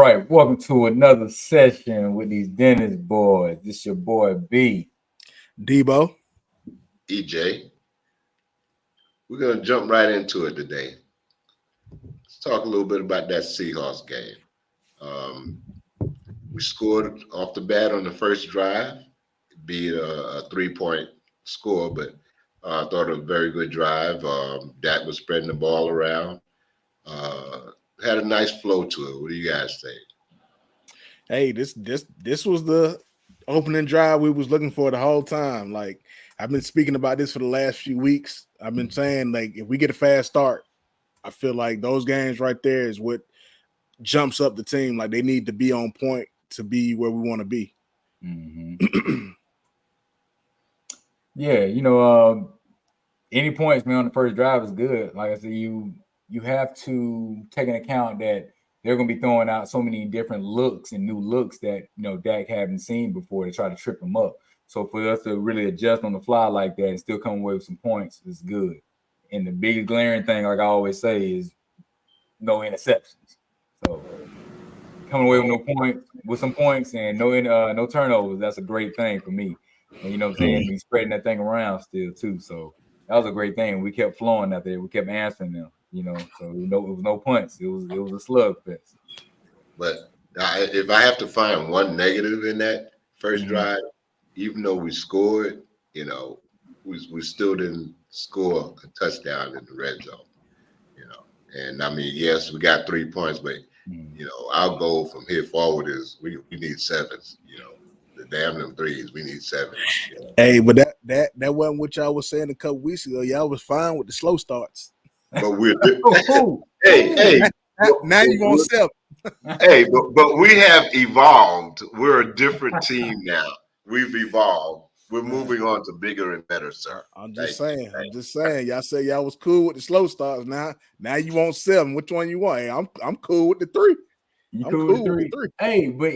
right, welcome to another session with these Dennis boys. This your boy B. Debo. EJ. We're going to jump right into it today. Let's talk a little bit about that Seahawks game. We scored off the bat on the first drive, be it a 3-point score, but I thought it was a very good drive. Dak was spreading the ball around. Had a nice flow to it. What do you guys think? Hey, this was the opening drive we was looking for the whole time. Like, I've been speaking about this for the last few weeks. I've been saying, like, if we get a fast start, I feel like those games right there is what jumps up the team. Like, they need to be on point to be where we want to be. Mm-hmm. Yeah, any points, man, on the first drive is good. Like I said, you have to take into account that they're going to be throwing out so many different looks and new looks that, Dak haven't seen before to try to trip him up. So for us to really adjust on the fly like that and still come away with some points is good. And the biggest glaring thing, like I always say, is no interceptions. So coming away with some points and no turnovers, that's a great thing for me. And you know what I'm saying? He's spreading that thing around still too. So that was a great thing. We kept flowing out there. We kept answering them. So it was no punts. It was a slugfest. But if I have to find one negative in that first drive, even though we scored, we still didn't score a touchdown in the red zone. And I mean, yes, we got 3 points, but our goal from here forward is we need sevens. The damn them threes, we need seven. Hey, but that wasn't what y'all was saying a couple weeks ago. Y'all was fine with the slow starts. But we're hey. Now you want seven. Hey, but we have evolved. We're a different team now. We've evolved. We're moving on to bigger and better, sir. I'm just saying. Y'all said y'all was cool with the slow starts. Now you want seven. Which one you want? Hey, I'm cool with the three. I'm cool with the three. Hey, but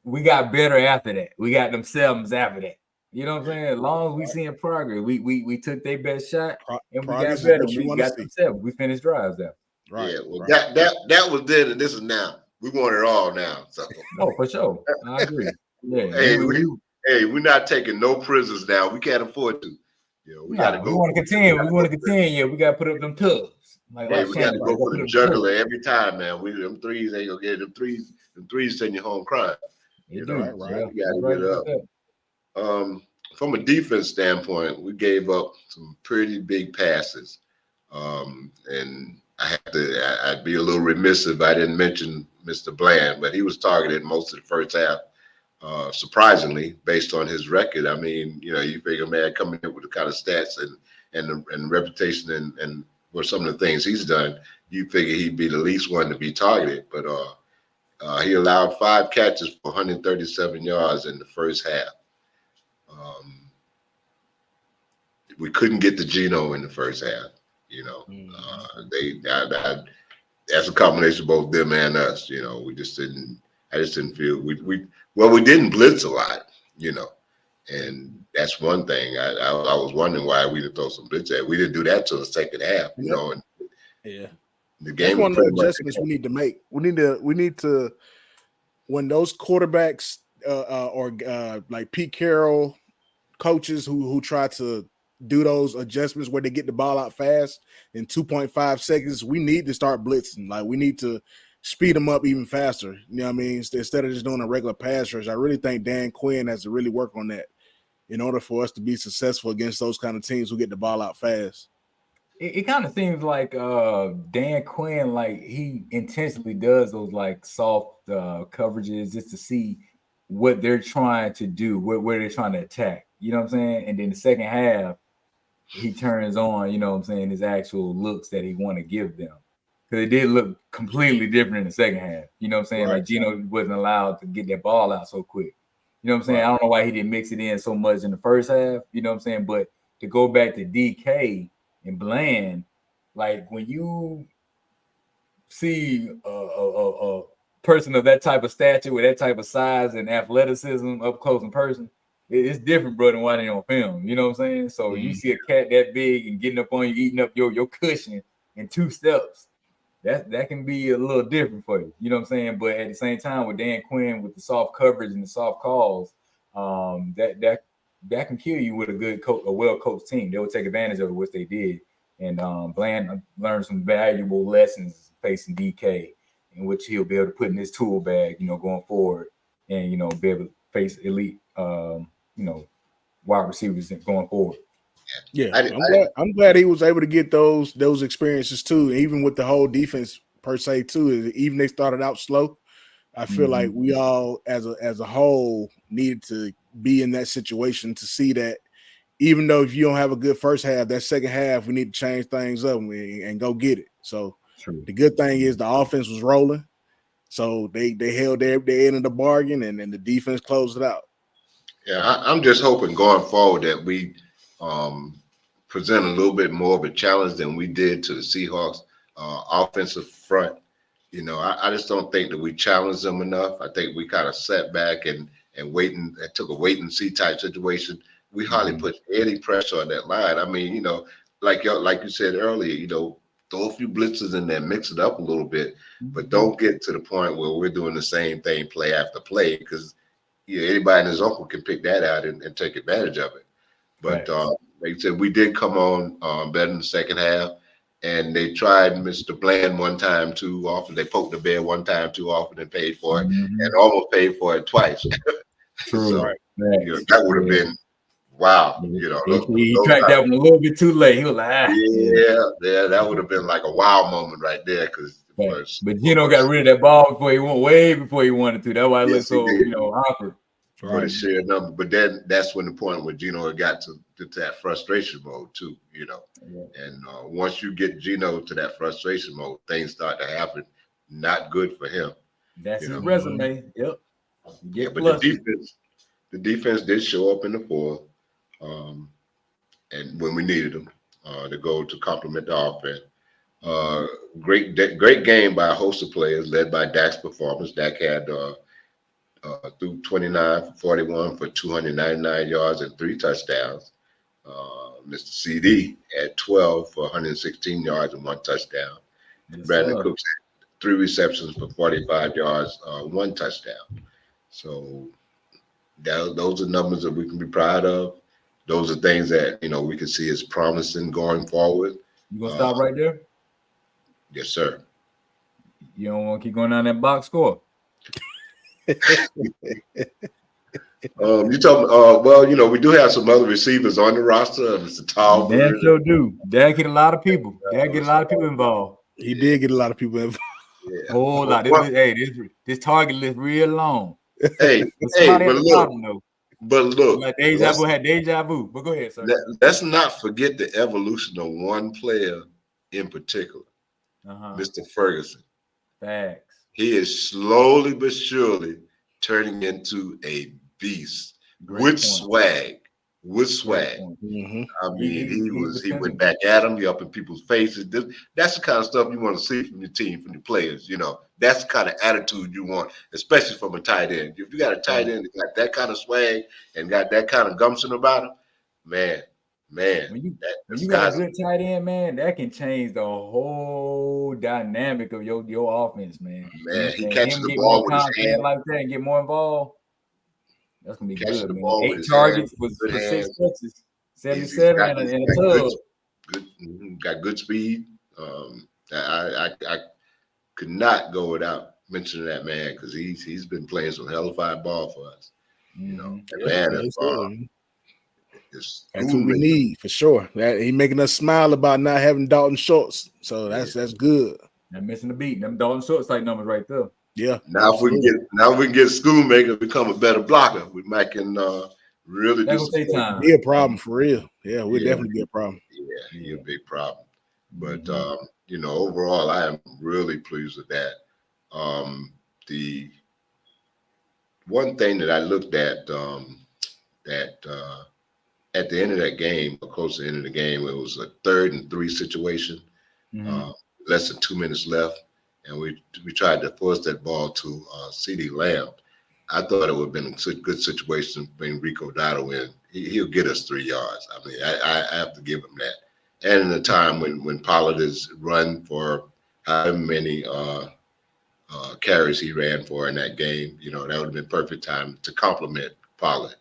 we got better after that. We got them sevens after that. You know what I'm saying? As long as we seeing progress, we took their best shot and we got better. We got them seven. We finished drives there. Right. Yeah. Well, right. that was then, and this is now. We want it all now. So. Oh, for sure. I agree. Yeah. We're not taking no prisoners now. We can't afford to. We got to go. We want to continue. Yeah, we got to put up them tubs. We got to go for the juggler every time, man. Them threes ain't gonna get them threes. Them threes send you home crying. Right. We got to get up. From a defense standpoint, we gave up some pretty big passes, and I'd be a little remiss if I didn't mention Mr. Bland, but he was targeted most of the first half. Surprisingly, based on his record. I mean, you figure, man, coming in with the kind of stats and reputation and for some of the things he's done, you figure he'd be the least one to be targeted. But he allowed 5 catches for 137 yards in the first half. We couldn't get to Geno in the first half. That's a combination of both them and us. We just didn't. I just didn't feel we didn't blitz a lot. And that's one thing. I was wondering why we didn't throw some blitz at. We didn't do that till the second half. And the game. That's one of the adjustments we need to make. We need to when those quarterbacks or like Pete Carroll coaches who try to do those adjustments where they get the ball out fast in 2.5 seconds, we need to start blitzing. Like, we need to speed them up even faster. You know what I mean? Instead of just doing a regular pass rush, I really think Dan Quinn has to really work on that in order for us to be successful against those kind of teams who get the ball out fast. It kind of seems like Dan Quinn, like, he intentionally does those like soft coverages just to see what they're trying to do, where they're trying to attack. You know what I'm saying? And then the second half, he turns on, his actual looks that he want to give them. Because it did look completely different in the second half. You know what I'm saying? Right. Like, Geno wasn't allowed to get that ball out so quick. You know what I'm saying? Right. I don't know why he didn't mix it in so much in the first half. You know what I'm saying? But to go back to DK and Bland, like, when you see a person of that type of stature with that type of size and athleticism up close in person, it's different, bro, than watching on film. You know what I'm saying? So you see a cat that big and getting up on you, eating up your cushion in 2 steps. that can be a little different for you. You know what I'm saying? But at the same time, with Dan Quinn with the soft coverage and the soft calls, that can kill you with a well coached team. They will take advantage of it, which they did. And Bland learned some valuable lessons facing DK, in which he'll be able to put in his tool bag, going forward, and be able to face elite, wide receivers going forward. Yeah, I'm glad he was able to get those experiences too. Even with the whole defense per se too, even they started out slow. I feel like we all, as a whole, needed to be in that situation to see that even though if you don't have a good first half, that second half we need to change things up and go get it. So the good thing is the offense was rolling, so they held their end of the bargain, and then the defense closed it out. Yeah, I'm just hoping going forward that we present a little bit more of a challenge than we did to the Seahawks offensive front. I just don't think that we challenged them enough. I think we kind of sat back and took a wait and see type situation. We hardly put any pressure on that line. I mean, like you said earlier, throw a few blitzes in there, mix it up a little bit, but don't get to the point where we're doing the same thing play after play, because anybody and his uncle can pick that out and take advantage of it. But like I said, we did come on better in the second half. And they tried Mr. Bland one time too often. They poked the bear one time too often and paid for it, and almost paid for it twice. So that would have been wow. He tried that one a little bit too late. He was like, that would have been like a wow moment right there. But Gino got rid of that ball way before he wanted to. That's why it looked so awkward. For the sheer number, but then that's when the point where Gino got to that frustration mode too, And once you get Gino to that frustration mode, things start to happen. Not good for him. That's his resume. Yep. But the defense did show up in the fourth, and when we needed them to go to complement the offense. Great game by a host of players, led by Dak's performance. Dak had through 29 for 41 for 299 yards and 3 touchdowns. Mr. CD had 12 for 116 yards and 1 touchdown. Brandon Cooks had 3 receptions for 45 yards, 1 touchdown. So those are numbers that we can be proud of. Those are things that we can see as promising going forward. You gonna stop right there? Yes, sir. You don't want to keep going down that box score. You talking? Well, we do have some other receivers on the roster. Mr. Talbot. Damn sure do. Dad get a lot of people. Dad get a lot of people involved. He did get a lot of people involved. Yeah. Whole lot. This target list real long. But look. Like deja vu had deja vu. But go ahead, sir. Let's not forget the evolution of one player in particular, Mr. Ferguson. Facts. He is slowly but surely turning into a beast with swag. Mm-hmm. I mean, he went back at him. He up in people's faces. That's the kind of stuff you want to see from your team, from the players. That's the kind of attitude you want, especially from a tight end. If you got a tight end that got that kind of swag and got that kind of gumption about him, man. When you got a good tight end, man, that can change the whole dynamic of your offense, man. Man, he catches the ball with his hand like that and get more involed. That's gonna be good, man. 8 targets with 6 touches, 77 and a tug. Got good speed. I could not go without mentioning that man, because he's been playing some hellified ball for us. That's what we need for sure. He making us smile about not having Dalton Schultz, so that's good. Not missing the beat. Them Dalton Schultz type numbers right there. Yeah. Now if we can get Schoonmaker to become a better blocker, we might can really be a problem for real. Yeah, we'll definitely be a problem. Yeah, he'll be a big problem. But overall, I am really pleased with that. The one thing that I looked at at the end of that game, or close to the end of the game, it was a 3rd and 3 situation. Less than 2 minutes left, and we tried to force that ball to CeeDee Lamb. I thought it would have been a good situation to bring Rico Dotto in. He'll get us 3 yards. I mean, I have to give him that. And in a time when Pollard is run for how many carries he ran for in that game. That would have been perfect time to compliment Pollard.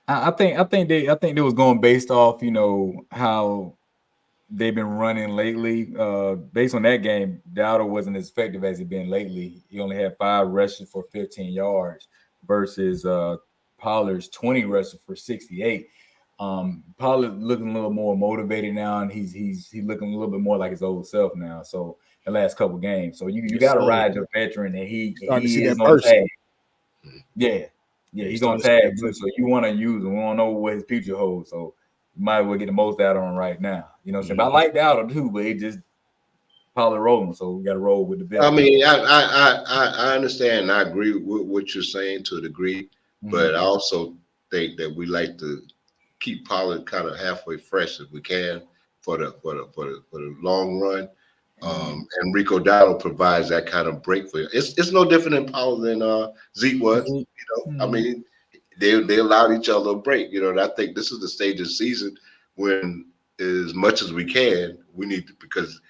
I think they was going based off, how they've been running lately. Based on that game, Dowdle wasn't as effective as he'd been lately. He only had 5 rushes for 15 yards versus Pollard's 20 rushes for 68. Pollard looking a little more motivated now, and he's looking a little bit more like his old self now. So the last couple games, so you got to ride the veteran, and he is on tag. Yeah, he's on tag too. So you want to use him. We don't know what his future holds, so you might as well get the most out of him right now. You know what I'm saying? But I like Dowdle too, but it just Pollard rolling, so we got to roll with the veteran. I mean, I understand. And I agree with what you're saying to a degree, but I also think that we like to keep Pollard kind of halfway fresh if we can for the long run. And Rico Dowdle provides that kind of break for you. It's no different in Pollard than Zeke was. I mean, they allowed each other a break. And I think this is the stage of the season when, as much as we can, we need to, because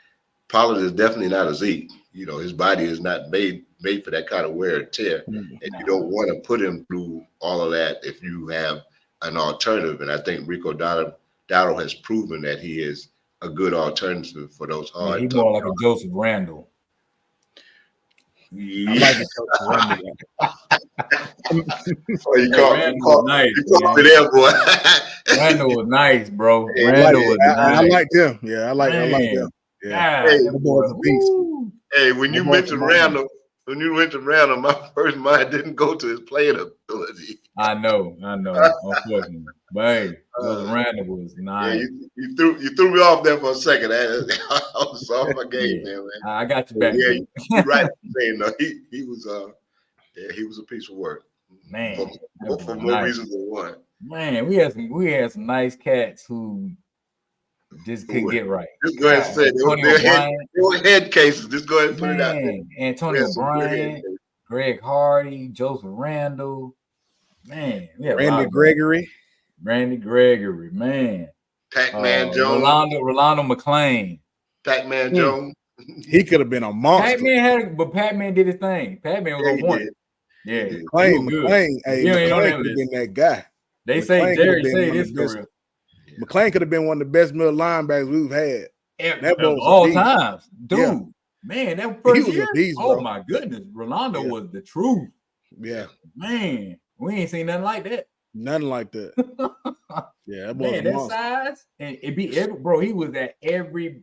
Pollard is definitely not a Zeke. His body is not made for that kind of wear and tear, and you don't want to put him through all of that if you have an alternative. And I think Rico Dowdle has proven that he is a good alternative for those hard. He's more like a Joseph Randle. I like it, Joseph Randle. You called me there, boy. Randle was nice, bro. Yeah, Randle was nice. I liked him. Yeah, I like him. Yeah. Hey, when you mentioned Randall, my first mind didn't go to his playing ability. I know, unfortunately. But hey, Randall was nice. Yeah, you threw me off there for a second. I was off my game there, man. I got you back. Yeah, you're right. Saying he was a piece of work. Man, for more reasons than one. Man, we had some nice cats who just couldn't get right. Just go ahead and say they were head cases. Just go ahead and put it out there. Antonio Bryant, Greg Hardy, Joseph Randle. Man, Randy Gregory, man. Pac-Man Jones. Rolando McClain. Pac-Man Jones. He could have been a monster. But Pac-Man did his thing. Pac-Man was on one. Yeah. McClain could have been that guy. They say Jerry say this career. McClain could have been one of the best middle linebackers we've had. That was all times. Dude, yeah. Man, that first year. Oh my goodness. Rolando was the truth. Yeah. Man, we ain't seen nothing like that. Nothing like that. Yeah, that size. And it be he was at every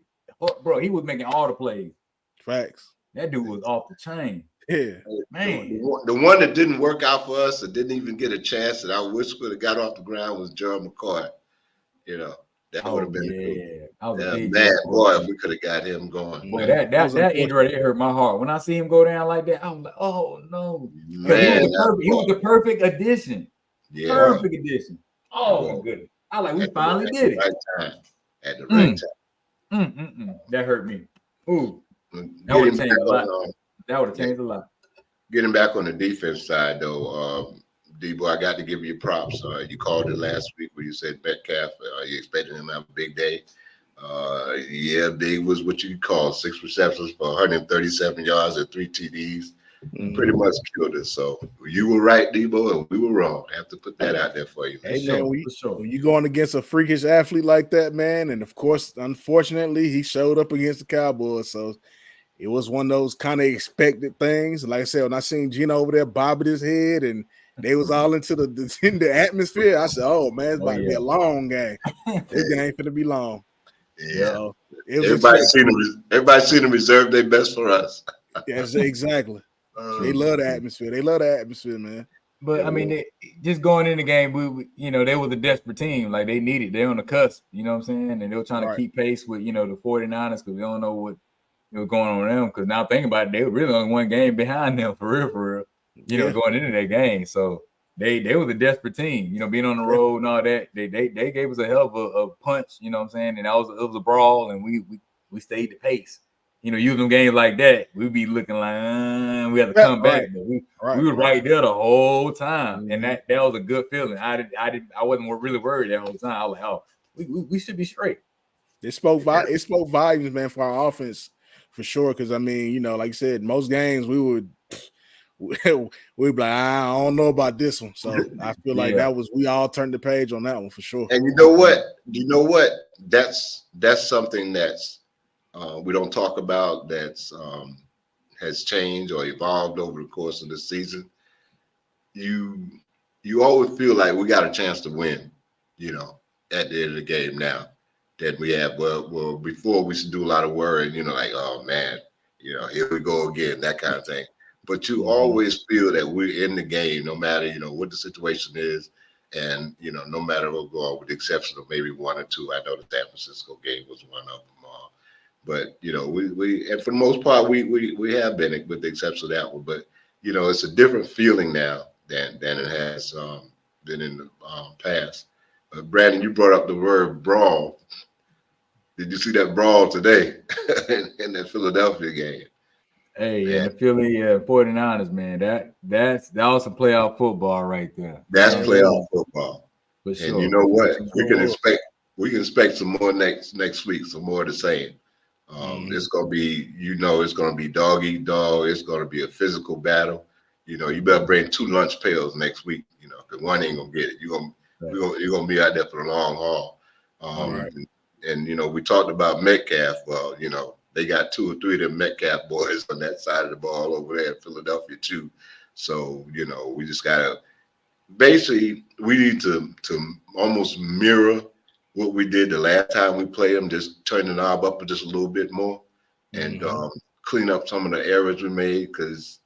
he was making all the plays. Facts. That dude was off the chain. Yeah, man. The one that didn't work out for us, that didn't even get a chance, that I wish would have got off the ground, was Gerald McCoy. That would have been cool. Boy, if we could have got him going. Boy, that injury hurt my heart. When I see him go down like that, I was like, oh no. Man, he was the perfect addition. Yeah. Perfect addition. Oh my goodness. I like we finally did it. At the right time. That hurt me. Ooh. That would have changed a lot. That would have changed a lot. Getting back on the defense side, though, D-Boy, I got to give you props. You called it last week where you said Metcalf, you expected him to have a big day. Big was what you call 6 receptions for 137 yards and 3 TDs. Pretty much killed us. So you were right, Debo, and we were wrong. I have to put that out there for you. Hey, man, when you going against a freakish athlete like that, man, and of course, unfortunately, he showed up against the Cowboys, so it was one of those kind of expected things. Like I said, when I seen Gino over there bobbing his head and they was all into the atmosphere, I said, oh, man, it's about to be a long game. This game finna be long. Yeah. So everybody seen them reserve their best for us. Yes, exactly. They love the atmosphere. They love the atmosphere, man. But I mean, just going in the game, we they was a desperate team. Like they needed, they're on the cusp. You know what I'm saying? And they were trying to keep pace with the 49ers because we don't know what was going on with them. Because now thinking about it, they were really only one game behind them for real. Going into that game. So they was a desperate team. Being on the road and all that. They gave us a hell of a punch. You know what I'm saying? And it was a brawl, and we stayed the pace. Using games like that, we'd be looking like we had to come back. But we were right there the whole time, and that was a good feeling. I wasn't really worried that whole time. I was like, oh, we should be straight. It spoke volumes, man, for our offense for sure. Because I mean, you know, like you said, most games we would we'd be like, I don't know about this one. So I feel like we all turned the page on that one for sure. And you know what? That's something that's we don't talk about that's has changed or evolved over the course of the season. You always feel like we got a chance to win, you know, at the end of the game now that we have. Well, before we used to do a lot of worrying, you know, like, oh man, you know, here we go again, that kind of thing. But you always feel that we're in the game, no matter, you know, what the situation is. And, you know, no matter what go on, with the exception of maybe one or two. I know the San Francisco game was one of them. But, you know, we and for the most part, we have been, with the exception of that one. But, you know, it's a different feeling now than it has been in the past. Brandon, you brought up the word brawl. Did you see that brawl today in that Philadelphia game? Hey, man. And the Philly 49ers, man, that was some playoff football right there. That's playoff football. For sure. And you know what? We can expect some more next week, some more of the same. It's gonna be, you know, it's gonna be dog eat dog. It's gonna be a physical battle. You know, you better bring 2 lunch pails next week. You know, because one ain't gonna get it. You're gonna be out there for the long haul. And you know, we talked about Metcalf. Well, you know, they got 2 or 3 of them Metcalf boys on that side of the ball over there in Philadelphia too. So you know, we just gotta basically we need to almost mirror what we did the last time we played them, just turn the knob up just a little bit more and clean up some of the errors we made, because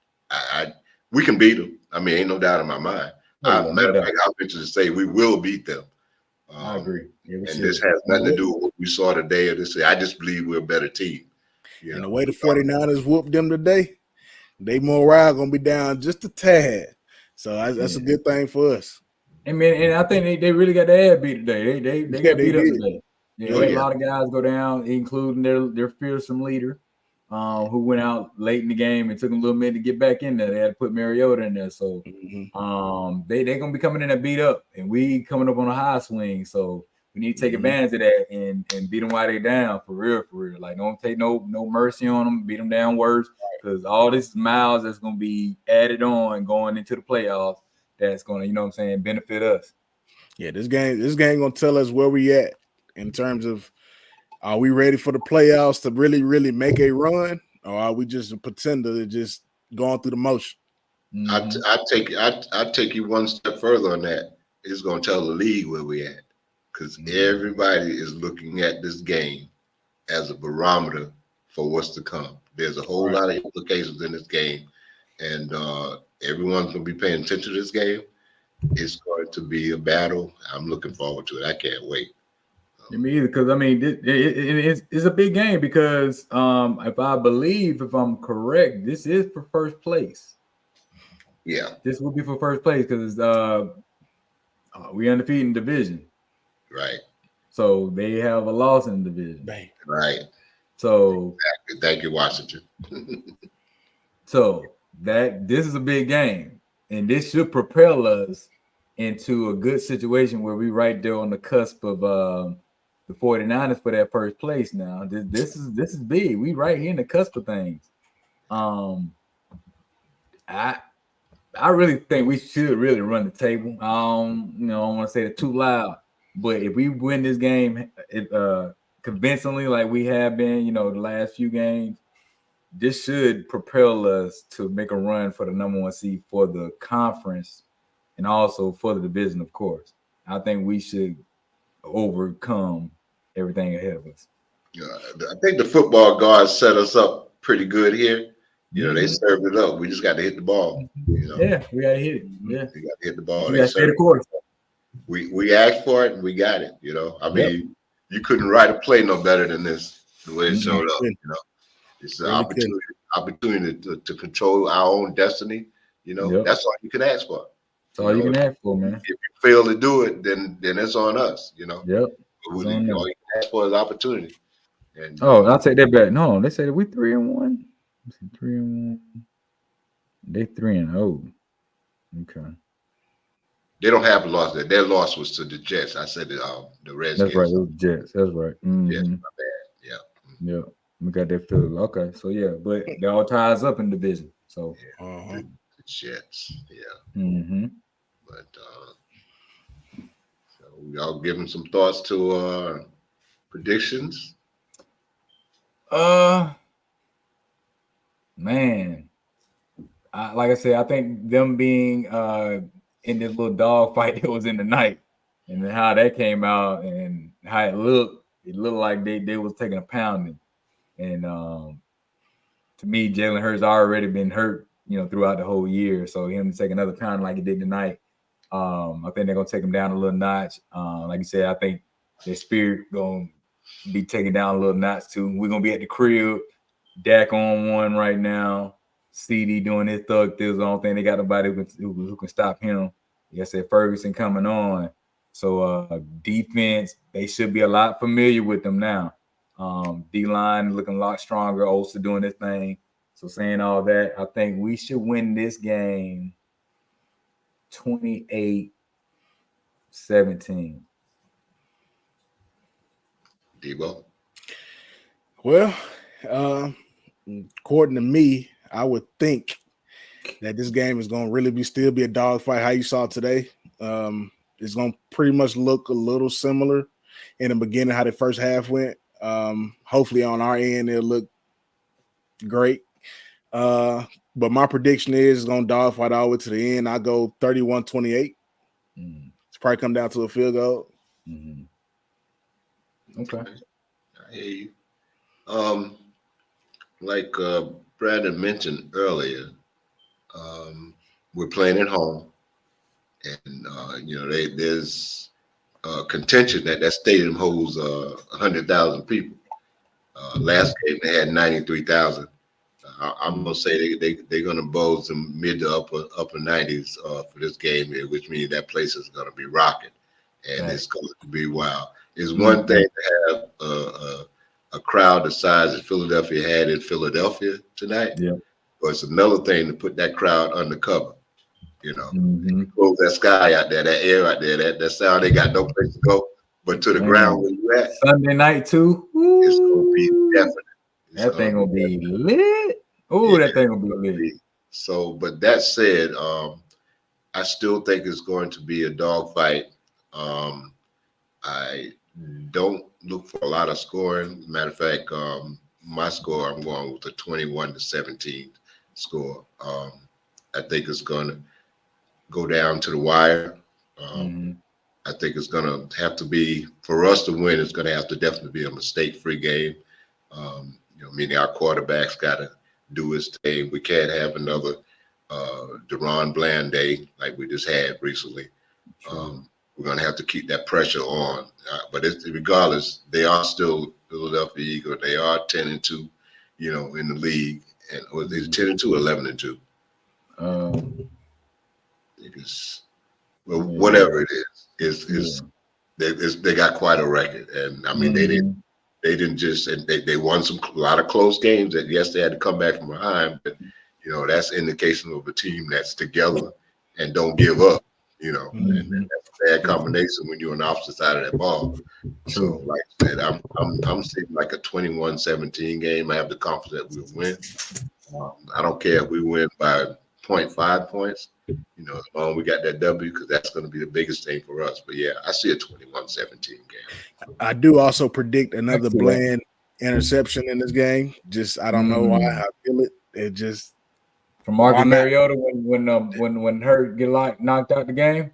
we can beat them. I mean, ain't no doubt in my mind. Matter of fact, I'll venture to say we will beat them. I agree. And this has nothing to do with what we saw today or this. I just believe we're a better team. And the way the 49ers whooped them today, they morale gonna be down just a tad. So that's a good thing for us. And I think they really got their ass beat today. They got beat up today. Yeah, a lot of guys go down, including their fearsome leader, who went out late in the game and took a little minute to get back in there. They had to put Mariota in there, so they gonna be coming in and beat up, and we coming up on a high swing. So we need to take advantage of that and beat them while they down for real. Like, don't take no mercy on them. Beat them down worse, because all this miles that's gonna be added on going into the playoffs. That's gonna, you know what I'm saying, benefit us. Yeah, this game gonna tell us where we at in terms of, are we ready for the playoffs to really, really make a run, or are we just a pretender that just going through the motion? I'd take you one step further on that. It's gonna tell the league where we at, because everybody is looking at this game as a barometer for what's to come. There's a whole lot of implications in this game, and everyone's gonna be paying attention to this game. It's going to be a battle. I'm looking forward to it. I can't wait. Me either, because I mean, it's a big game, because if I'm correct, this is for first place. Yeah, this will be for first place, because we undefeated in division. Right. So they have a loss in the division. Right. So exactly. Thank you, Washington. So this is a big game, and this should propel us into a good situation where we right there on the cusp of the 49ers for that first place. Now this is big. We right here in the cusp of things. I really think we should really run the table. I don't want to say it too loud, but if we win this game convincingly like we have been, the last few games, this should propel us to make a run for the number 1 seed for the conference and also for the division, of course. I think we should overcome everything ahead of us. I think the football guards set us up pretty good here. They served it up. We just got to hit the ball. Yeah, we got to hit it. Yeah, we got to hit the ball. We got to stay the course. We asked for it and we got it. I mean, you couldn't write a play no better than this. The way it showed up. It's an opportunity to control our own destiny. That's all you can ask for. That's all you can ask for, man. If you fail to do it, then it's on us. Yep. All you can ask for is opportunity. And I'll take that back. No, they said we 3-1. 3-1. They 3-0. Okay. They don't have a loss there. Their loss was to the Jets. I said the Redskins. That's right. It was the Jets. That's right. Yes, my bad. Yeah. We got that Philly. Okay, so yeah, but they all ties up in division. So the Jets, yeah. Mm-hmm. But so y'all giving some thoughts to predictions? Man, like I said, I think them being in this little dog fight that was in the night, and then how that came out and how it looked like they was taking a pounding. And to me, Jalen Hurts already been hurt, throughout the whole year. So him to take another pounding like he did tonight, I think they're gonna take him down a little notch. Like you said, I think their spirit gonna be taken down a little notch too. We're gonna be at the crib. Dak on one right now. CD doing his thug things. I don't think they got nobody who can stop him. Like I said, Ferguson coming on. So defense, they should be a lot familiar with them now. D-line looking a lot stronger. Olsen doing his thing. So saying all that, I think we should win this game 28-17. Debo? Well, according to me, I would think that this game is going to really still be a dogfight. How you saw today, it's going to pretty much look a little similar in the beginning how the first half went. Hopefully on our end it'll look great. But my prediction is it's going to dogfight all the way to the end. I go 31-28. It's probably come down to a field goal. Okay. I hear you. Like Brandon mentioned earlier, we're playing at home, and there's contention that stadium holds 100,000 people. Last game they had 93,000. I'm gonna say they're gonna bowl some mid to upper 90s for this game here, which means that place is gonna be rocking, and it's going to be wild. It's one thing to have a crowd the size that Philadelphia had in Philadelphia tonight, but it's another thing to put that crowd undercover. Close that sky out there, that air out there, that sound. They got no place to go but to the ground where you at. Sunday night too. It's gonna be definite. That thing gonna be lit. Oh, that thing gonna be lit. So, but that said, I still think it's going to be a dogfight. I don't look for a lot of scoring. Matter of fact, my score, I'm going with a 21-17 score. I think it's going to go down to the wire. I think it's going to have to be, for us to win, it's going to have to definitely be a mistake-free game. Meaning our quarterback's got to do his thing. We can't have another Deron Bland day like we just had recently. We're going to have to keep that pressure on. But regardless, they are still Philadelphia Eagles. They are 10-2, in the league. And was it 10-2 or 11-2? Whatever it is they got quite a record. And I mean, they didn't just, and they won a lot of close games that, yes, they had to come back from behind, but, that's indication of a team that's together and don't give up, and that's a bad combination when you're on the opposite side of that ball. So, like I said, I'm seeing like a 21-17 game. I have the confidence that we'll win. I don't care if we win by 0.5 points, as long as we got that W, because that's going to be the biggest thing for us. But yeah, I see a 21-17 game. I do also predict another Bland interception in this game. Just I don't know why I feel it. It just from Marcus Mariota when Hurt get knocked out the game.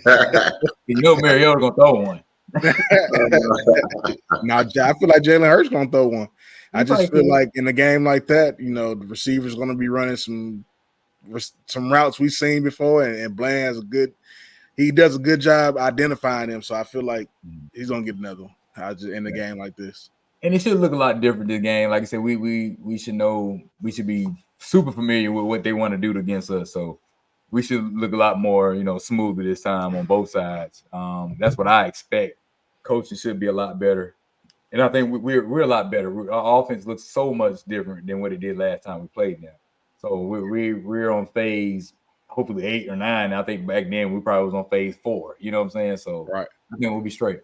Mariota gonna throw one. Now I feel like Jalen Hurts gonna throw one. I just feel like in a game like that, the receiver's gonna be running some routes we've seen before, and Bland has he does a good job identifying them. So I feel like he's gonna get another one in a game like this. And it should look a lot different this game. Like I said, we should know, we should be super familiar with what they want to do against us. So we should look a lot more, smoother this time on both sides. That's what I expect. Coaching should be a lot better. And I think we're a lot better. Our offense looks so much different than what it did last time we played them. So we're on phase, hopefully 8 or 9. I think back then we probably was on phase 4. You know what I'm saying? So right. I think we'll be straight.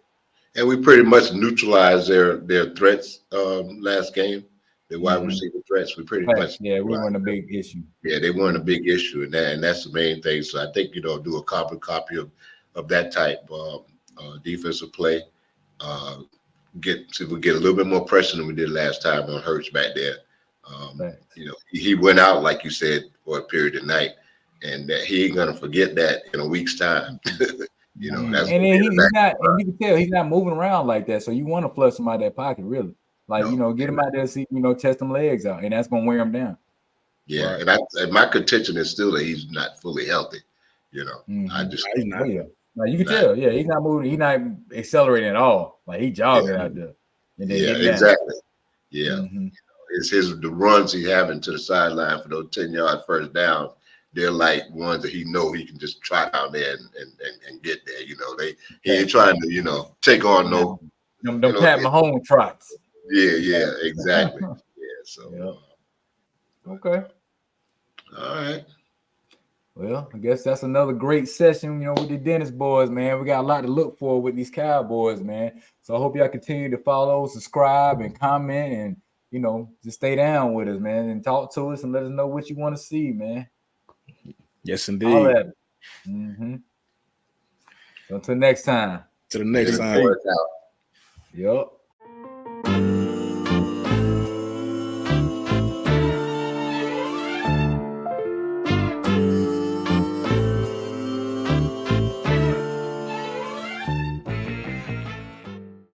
And we pretty much neutralized their threats last game. The wide receiver threats, we pretty much we weren't a big issue. Yeah, they weren't a big issue, and that's the main thing. So I think do a copy of that type defensive play. We get a little bit more pressure than we did last time on Hurts back there. He went out like you said for a period of night, and that he ain't gonna forget that in a week's time. That's and then he's not, and you can tell he's not moving around like that. So you want to flush him out of that pocket, really. Like get him out there, see test them legs out, and that's gonna wear him down. Yeah, right. And my contention is still that he's not fully healthy. I just he's not. Like you can tell, he's not moving, he's not accelerating at all. Like he jogging out there. And then exactly. Yeah, it's the runs he having to the sideline for those 10-yard first downs. They're like ones that he can just trot out there and get there. He ain't trying to take on them Pat Mahomes trots. Yeah, exactly. So okay. All right. Well, I guess that's another great session, with the Dennis boys, man. We got a lot to look for with these Cowboys, man. So I hope y'all continue to follow, subscribe, and comment, and just stay down with us, man, and talk to us and let us know what you want to see, man. Yes, indeed. So until next time. To the next time. Yep.